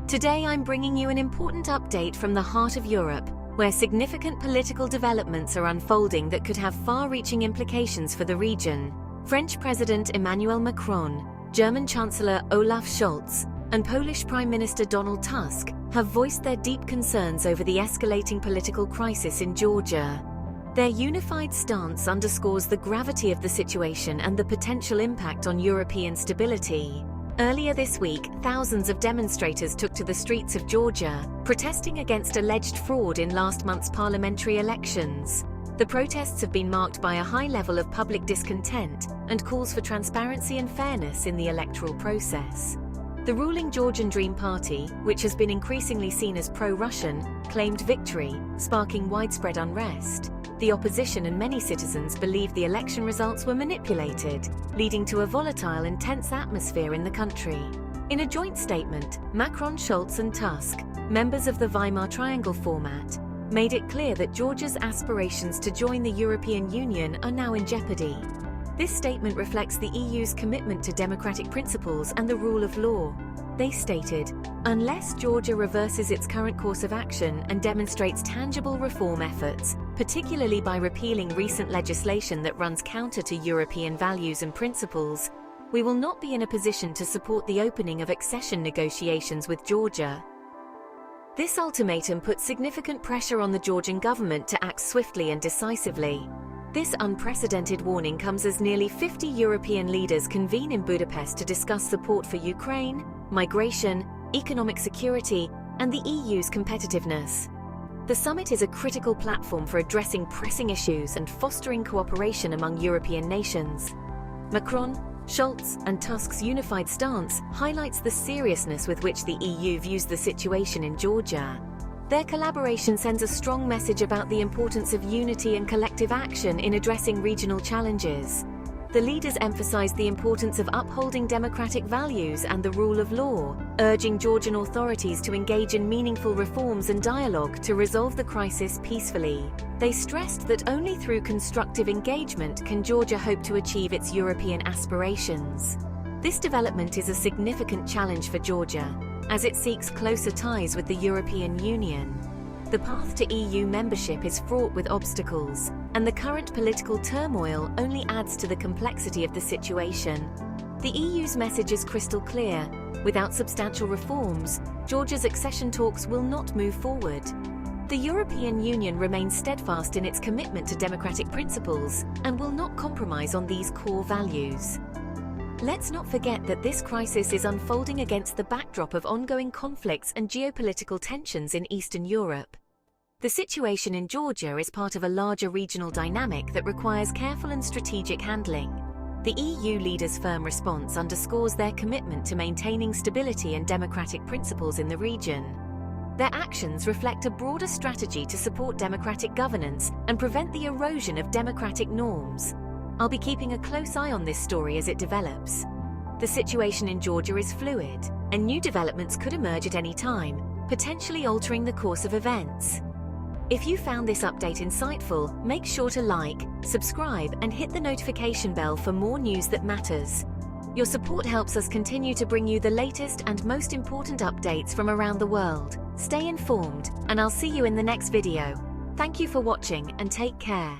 Today I'm bringing you an important update from the heart of Europe, where significant political developments are unfolding that could have far-reaching implications for the region. French President Emmanuel Macron, German Chancellor Olaf Scholz, and Polish Prime Minister Donald Tusk have voiced their deep concerns over the escalating political crisis in Georgia. Their unified stance underscores the gravity of the situation and the potential impact on European stability. Earlier this week, thousands of demonstrators took to the streets of Georgia, protesting against alleged fraud in last month's parliamentary elections. The protests have been marked by a high level of public discontent and calls for transparency and fairness in the electoral process. The ruling Georgian Dream party, which has been increasingly seen as pro-Russian, claimed victory, sparking widespread unrest. The opposition and many citizens believe the election results were manipulated, leading to a volatile and tense atmosphere in the country. In a joint statement, Macron, Scholz and Tusk, members of the Weimar Triangle format, made it clear that Georgia's aspirations to join the European Union are now in jeopardy. This statement reflects the EU's commitment to democratic principles and the rule of law. They stated, "Unless Georgia reverses its current course of action and demonstrates tangible reform efforts, particularly by repealing recent legislation that runs counter to European values and principles, we will not be in a position to support the opening of accession negotiations with Georgia." This ultimatum put significant pressure on the Georgian government to act swiftly and decisively. This unprecedented warning comes as nearly 50 European leaders convene in Budapest to discuss support for Ukraine, migration, economic security, and the EU's competitiveness. The summit is a critical platform for addressing pressing issues and fostering cooperation among European nations. Macron, Scholz, and Tusk's unified stance highlights the seriousness with which the EU views the situation in Georgia. Their collaboration sends a strong message about the importance of unity and collective action in addressing regional challenges. The leaders emphasized the importance of upholding democratic values and the rule of law, urging Georgian authorities to engage in meaningful reforms and dialogue to resolve the crisis peacefully. They stressed that only through constructive engagement can Georgia hope to achieve its European aspirations. This development is a significant challenge for Georgia, as it seeks closer ties with the European Union. The path to EU membership is fraught with obstacles, and the current political turmoil only adds to the complexity of the situation. The EU's message is crystal clear: without substantial reforms, Georgia's accession talks will not move forward. The European Union remains steadfast in its commitment to democratic principles and will not compromise on these core values. Let's not forget that this crisis is unfolding against the backdrop of ongoing conflicts and geopolitical tensions in Eastern Europe. The situation in Georgia is part of a larger regional dynamic that requires careful and strategic handling. The EU leaders' firm response underscores their commitment to maintaining stability and democratic principles in the region. Their actions reflect a broader strategy to support democratic governance and prevent the erosion of democratic norms. I'll be keeping a close eye on this story as it develops. The situation in Georgia is fluid, and new developments could emerge at any time, potentially altering the course of events. If you found this update insightful, make sure to like, subscribe, and hit the notification bell for more news that matters. Your support helps us continue to bring you the latest and most important updates from around the world. Stay informed, and I'll see you in the next video. Thank you for watching and take care.